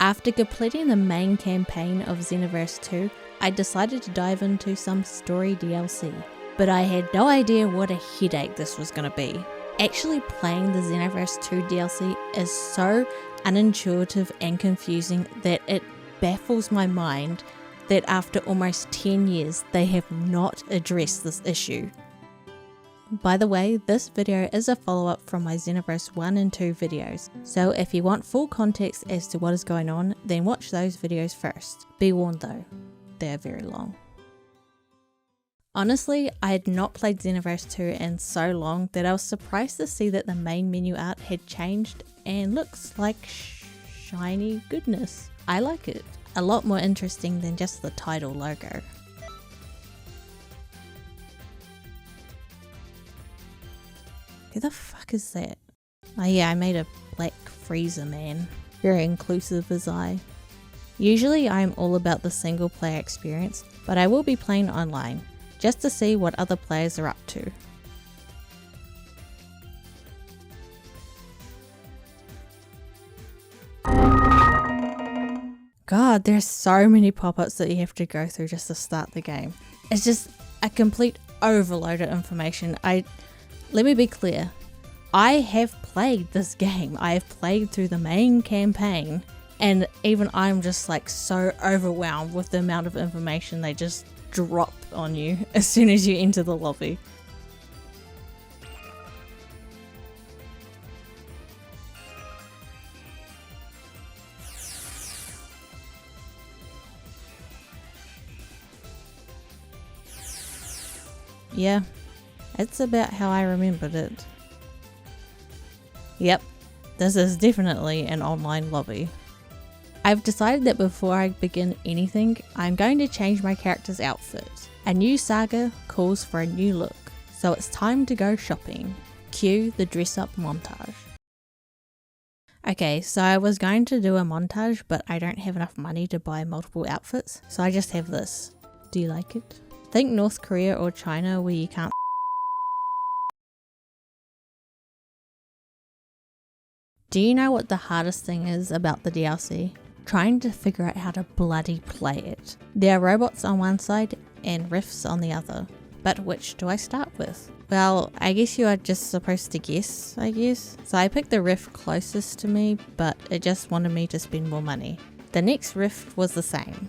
After completing the main campaign of Xenoverse 2, I decided to dive into some story DLC, but I had no idea what a headache this was going to be. Actually playing the Xenoverse 2 DLC is so unintuitive and confusing that it baffles my mind that after almost 10 years they have not addressed this issue. By the way, this video is a follow-up from my Xenoverse 1 and 2 videos, so if you want full context as to what is going on, then watch those videos first. Be warned though, they are very long. Honestly, I had not played Xenoverse 2 in so long that I was surprised to see that the main menu art had changed and looks like shiny goodness. I like it. A lot more interesting than just the title logo. Who the fuck is that? Oh yeah, I made a black freezer man. Very inclusive as I. Usually I am all about the single player experience, but I will be playing online, just to see what other players are up to. God, there's so many pop-ups that you have to go through just to start the game. It's just a complete overload of information. Let me be clear, I have played this game. I have played through the main campaign, and even I'm just like so overwhelmed with the amount of information they just drop on you as soon as you enter the lobby. Yeah, it's about how I remembered it. Yep, this is definitely an online lobby. I've decided that before I begin anything, I'm going to change my character's outfit. A new saga calls for a new look, so it's time to go shopping. Cue the dress up montage. Okay, so I was going to do a montage, but I don't have enough money to buy multiple outfits, so I just have this. Do you like it? Think North Korea or China where you can't. Do you know what the hardest thing is about the DLC? Trying to figure out how to bloody play it. There are robots on one side and riffs on the other. But which do I start with? Well, I guess you are just supposed to guess, I guess. So I picked the riff closest to me, but it just wanted me to spend more money. The next riff was the same.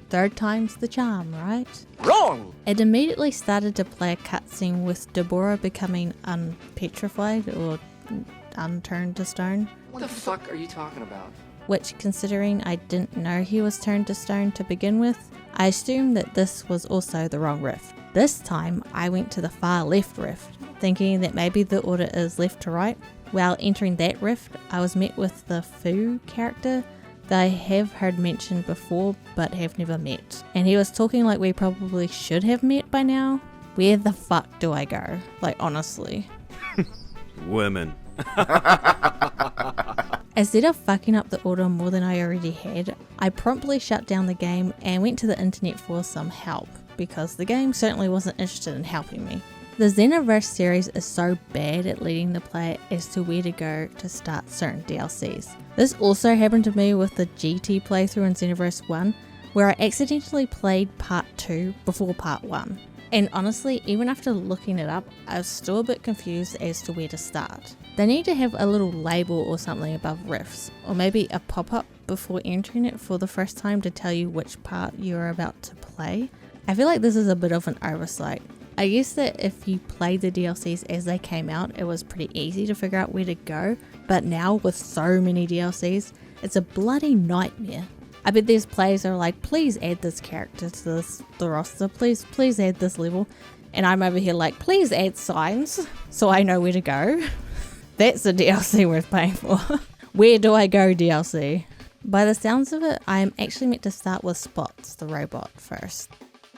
Third time's the charm, right? Wrong! It immediately started to play a cutscene with Deborah becoming unpetrified or unturned to stone. What the fuck are you talking about? Which, considering I didn't know he was turned to stone to begin with, I assumed that this was also the wrong rift. This time I went to the far left rift, thinking that maybe the order is left to right. While entering that rift, I was met with the Fu character that I have heard mentioned before but have never met. And he was talking like we probably should have met by now. Where the fuck do I go? Like, honestly. Women. Instead of fucking up the order more than I already had, I promptly shut down the game and went to the internet for some help, because the game certainly wasn't interested in helping me. The Xenoverse series is so bad at leading the player as to where to go to start certain DLCs. This also happened to me with the GT playthrough in Xenoverse 1, where I accidentally played part 2 before part 1. And honestly, even after looking it up, I was still a bit confused as to where to start. They need to have a little label or something above riffs, or maybe a pop-up before entering it for the first time to tell you which part you're about to play. I feel like this is a bit of an oversight. I guess that if you played the DLCs as they came out, it was pretty easy to figure out where to go, but now with so many DLCs, it's a bloody nightmare. I bet there's players that are like, please add this character to the roster, please add this level, and I'm over here like, please add signs so I know where to go. That's a DLC worth paying for. Where do I go DLC? By the sounds of it, I am actually meant to start with Spots, the robot, first.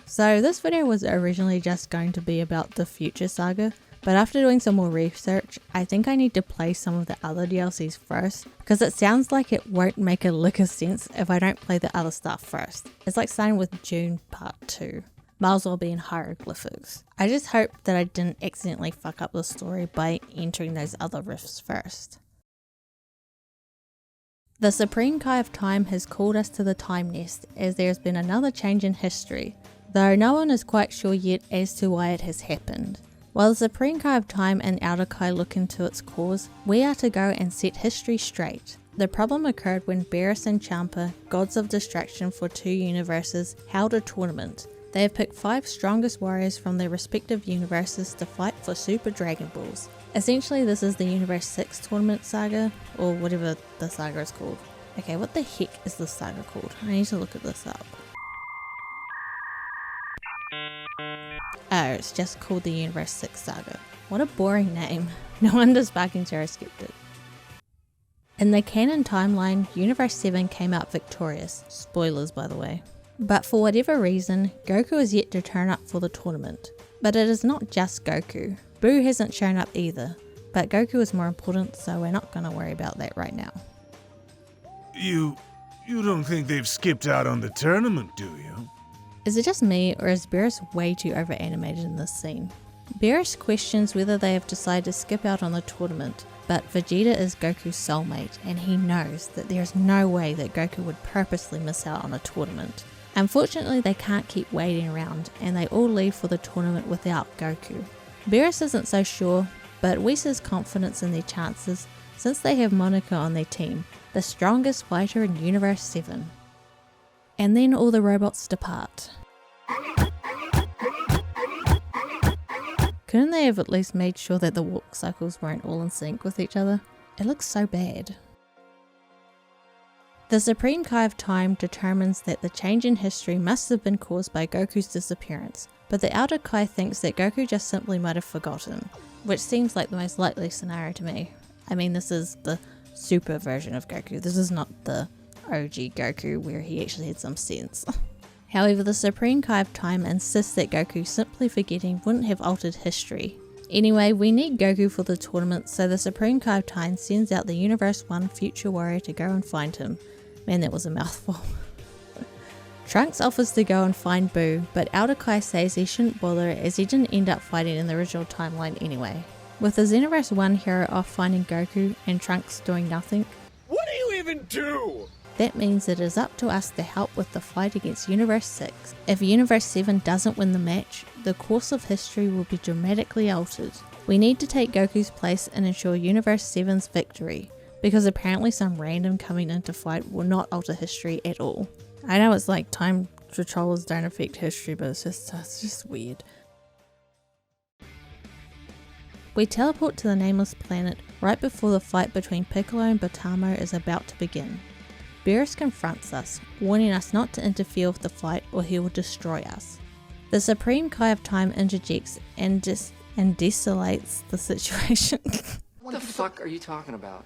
So this video was originally just going to be about the future saga, but after doing some more research, I think I need to play some of the other DLCs first, because it sounds like it won't make a lick of sense if I don't play the other stuff first. It's like starting with June Part 2. Might as well be in hieroglyphics. I just hope that I didn't accidentally fuck up the story by entering those other rifts first. The Supreme Kai of Time has called us to the Time Nest as there has been another change in history, though no one is quite sure yet as to why it has happened. While the Supreme Kai of Time and Outer Kai look into its cause, we are to go and set history straight. The problem occurred when Beerus and Champa, gods of destruction for two universes, held a tournament. They have picked 5 strongest warriors from their respective universes to fight for Super Dragon Balls. Essentially, this is the Universe 6 tournament saga, or whatever the saga is called. Okay, what the heck is this saga called? I need to look at this up. Oh, it's just called the Universe 6 saga. What a boring name. No wonder Sparking Zero skipped it. In the canon timeline, Universe 7 came out victorious. Spoilers, by the way. But for whatever reason, Goku is yet to turn up for the tournament. But it is not just Goku. Boo hasn't shown up either, but Goku is more important, so we're not going to worry about that right now. You don't think they've skipped out on the tournament, do you? Is it just me, or is Beerus way too over-animated in this scene? Beerus questions whether they have decided to skip out on the tournament, but Vegeta is Goku's soulmate, and he knows that there is no way that Goku would purposely miss out on a tournament. Unfortunately, they can't keep waiting around, and they all leave for the tournament without Goku. Beerus isn't so sure, but Whis has confidence in their chances since they have Monica on their team, the strongest fighter in Universe 7. And then all the robots depart. Couldn't they have at least made sure that the walk cycles weren't all in sync with each other? It looks so bad. The Supreme Kai of Time determines that the change in history must have been caused by Goku's disappearance, but the Outer Kai thinks that Goku just simply might have forgotten, which seems like the most likely scenario to me. I mean, this is the super version of Goku, this is not the OG Goku where he actually had some sense. However, the Supreme Kai of Time insists that Goku simply forgetting wouldn't have altered history. Anyway, we need Goku for the tournament, so the Supreme Kai of Time sends out the Universe 1 future warrior to go and find him. Man, that was a mouthful. Trunks offers to go and find Boo, but Outer Kai says he shouldn't bother as he didn't end up fighting in the original timeline anyway. With the Xenoverse 1 hero off finding Goku and Trunks doing nothing, What do you even do? that means it is up to us to help with the fight against Universe 6. If Universe 7 doesn't win the match, the course of history will be dramatically altered. We need to take Goku's place and ensure Universe 7's victory, because apparently some random coming in to fight will not alter history at all. I know it's like time controllers don't affect history, but it's just weird. We teleport to the nameless planet right before the fight between Piccolo and Butamo is about to begin. Beerus confronts us, warning us not to interfere with the fight or he will destroy us. The Supreme Kai of Time interjects and desolates the situation. What the fuck are you talking about?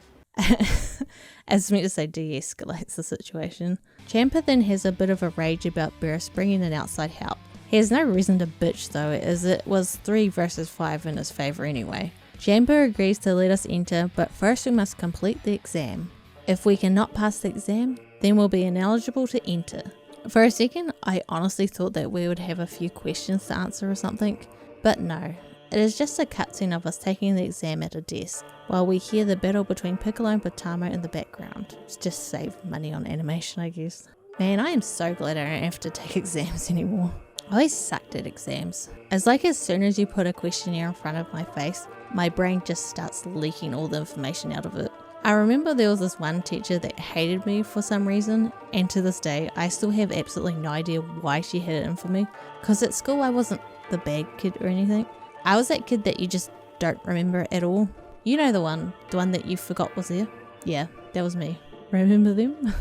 As meant to say de-escalates the situation. Champa then has a bit of a rage about Beerus bringing in outside help. He has no reason to bitch though, as it was 3 versus 5 in his favour anyway. Champa agrees to let us enter, but first we must complete the exam. If we cannot pass the exam, then we'll be ineligible to enter. For a second, I honestly thought that we would have a few questions to answer or something, but no. It is just a cutscene of us taking the exam at a desk, while we hear the battle between Piccolo and Butamo in the background. It's just save money on animation, I guess. Man, I am so glad I don't have to take exams anymore. I always sucked at exams. It's like as soon as you put a questionnaire in front of my face, my brain just starts leaking all the information out of it. I remember there was this one teacher that hated me for some reason, and to this day I still have absolutely no idea why she had it in for me, because at school I wasn't the bad kid or anything. I was that kid that you just don't remember at all. You know the one that you forgot was there? Yeah, that was me. Remember them?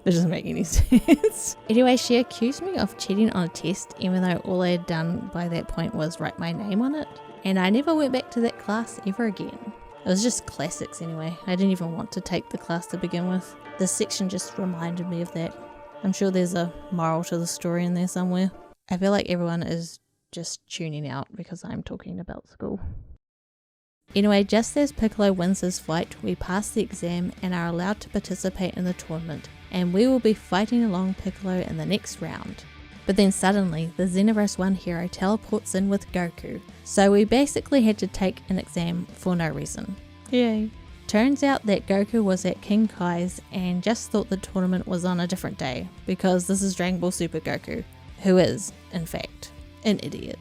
That doesn't make any sense. Anyway, she accused me of cheating on a test, even though all I had done by that point was write my name on it, and I never went back to that class ever again. It was just classics anyway. I didn't even want to take the class to begin with. This section just reminded me of that. I'm sure there's a moral to the story in there somewhere. I feel like everyone is just tuning out because I'm talking about school. Anyway, just as Piccolo wins his fight, we pass the exam and are allowed to participate in the tournament, and we will be fighting along Piccolo in the next round. But then suddenly, the Xenoverse 1 hero teleports in with Goku, so we basically had to take an exam for no reason. Yay. Turns out that Goku was at King Kai's and just thought the tournament was on a different day because this is Dragon Ball Super Goku, who is, in fact, an idiot.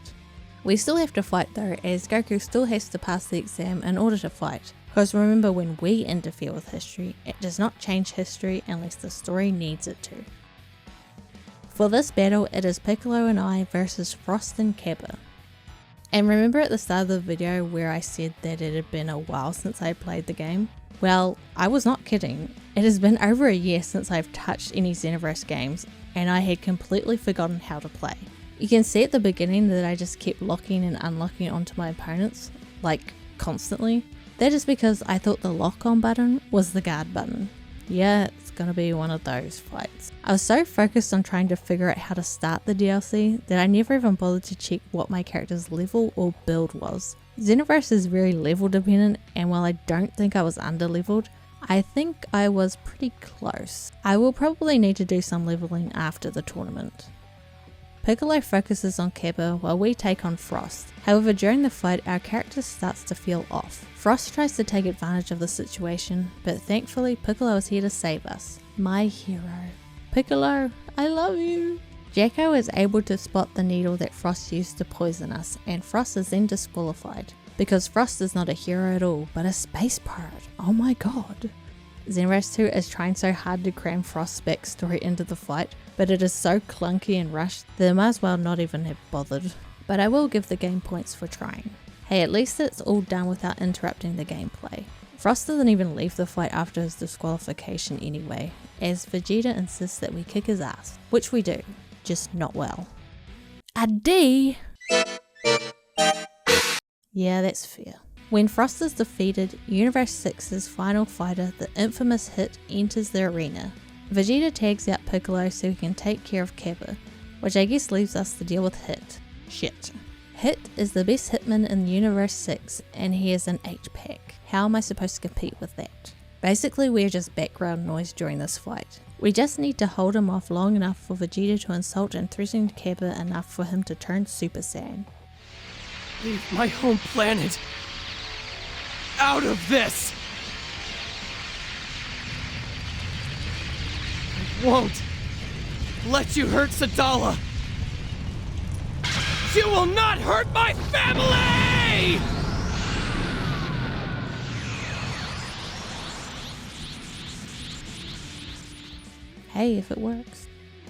We still have to fight though, as Goku still has to pass the exam in order to fight, because remember, when we interfere with history, it does not change history unless the story needs it to. For this battle, it is Piccolo and I versus Frost and Cabba. And remember at the start of the video where I said that it had been a while since I played the game? Well, I was not kidding. It has been over a year since I've touched any Xenoverse games, and I had completely forgotten how to play. You can see at the beginning that I just kept locking and unlocking onto my opponents, like constantly. That is because I thought the lock on button was the guard button. Yeah, it's gonna be one of those fights. I was so focused on trying to figure out how to start the DLC that I never even bothered to check what my character's level or build was. Xenoverse is very level dependent, and while I don't think I was under leveled, I think I was pretty close. I will probably need to do some leveling after the tournament. Piccolo focuses on Cabba while we take on Frost. However, during the fight, our character starts to feel off. Frost tries to take advantage of the situation, but thankfully Piccolo is here to save us. My hero. Piccolo, I love you! Jacko is able to spot the needle that Frost used to poison us, and Frost is then disqualified. Because Frost is not a hero at all, but a space pirate. Oh my god. Xenoverse 2 is trying so hard to cram Frost's backstory into the fight, but it is so clunky and rushed that I might as well not even have bothered. But I will give the game points for trying. Hey, at least it's all done without interrupting the gameplay. Frost doesn't even leave the fight after his disqualification anyway, as Vegeta insists that we kick his ass, which we do, just not well. A D? Yeah, that's fair. When Frost is defeated, Universe 6's final fighter, the infamous Hit, enters the arena. Vegeta tags out Piccolo so he can take care of Cabba, which I guess leaves us to deal with Hit. Shit. Hit is the best hitman in Universe 6 and he is an 8-pack. How am I supposed to compete with that? Basically, we're just background noise during this fight. We just need to hold him off long enough for Vegeta to insult and threaten Cabba enough for him to turn Super Saiyan. Leave my home planet out of this! I won't let you hurt Sadala! You will not hurt my family! Hey, if it works.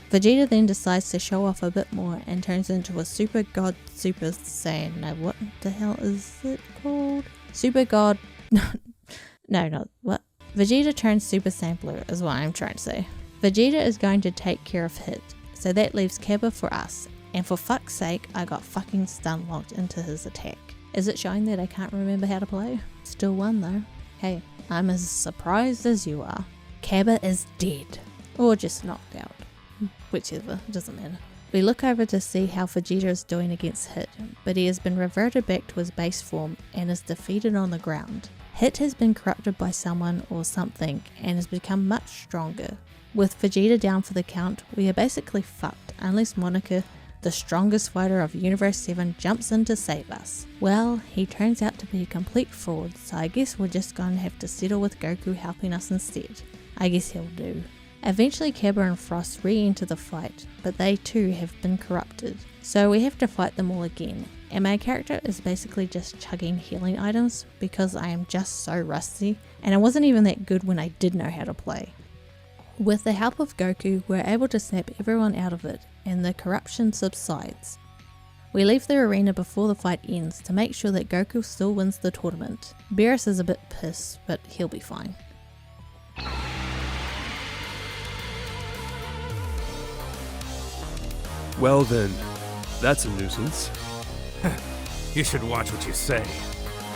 Vegeta then decides to show off a bit more and turns into a Super God Super Saiyan. Now what the hell is it called? Super God... no, not what? Vegeta turns Super Saiyan Blue is what I'm trying to say. Vegeta is going to take care of Hit, so that leaves Cabba for us. And for fuck's sake, I got fucking stun locked into his attack. Is it showing that I can't remember how to play? Still won though. Hey, I'm as surprised as you are. Cabba is dead. Or just knocked out. Whichever, doesn't matter. We look over to see how Vegeta is doing against Hit, but he has been reverted back to his base form and is defeated on the ground. Hit has been corrupted by someone or something and has become much stronger. With Vegeta down for the count, we are basically fucked unless Monica, the strongest fighter of Universe 7, jumps in to save us. Well, he turns out to be a complete fraud, so I guess we're just going to have to settle with Goku helping us instead. I guess he'll do. Eventually Cabba and Frost re-enter the fight, but they too have been corrupted. So we have to fight them all again, and my character is basically just chugging healing items because I am just so rusty, and I wasn't even that good when I did know how to play. With the help of Goku, we're able to snap everyone out of it, and the corruption subsides. We leave the arena before the fight ends to make sure that Goku still wins the tournament. Beerus is a bit pissed, but he'll be fine. Well then, that's a nuisance. You should watch what you say,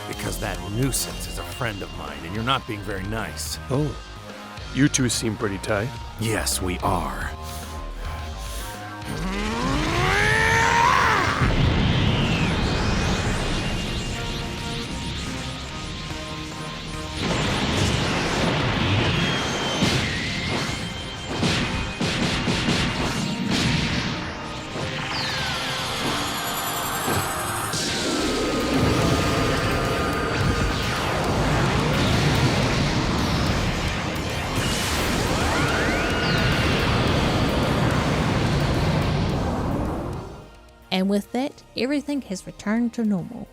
because that nuisance is a friend of mine, and you're not being very nice. Oh, you two seem pretty tight. Yes, we are. And with that, everything has returned to normal.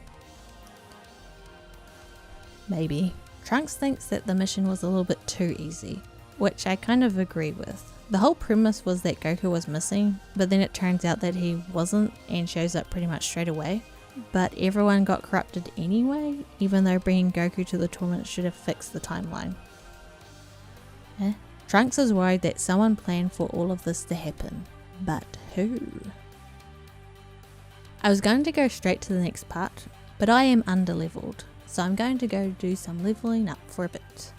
Maybe. Trunks thinks that the mission was a little bit too easy, which I kind of agree with. The whole premise was that Goku was missing, but then it turns out that he wasn't and shows up pretty much straight away. But everyone got corrupted anyway, even though bringing Goku to the tournament should have fixed the timeline. Trunks is worried that someone planned for all of this to happen, but who? I was going to go straight to the next part, but I am underleveled, so I'm going to go do some leveling up for a bit.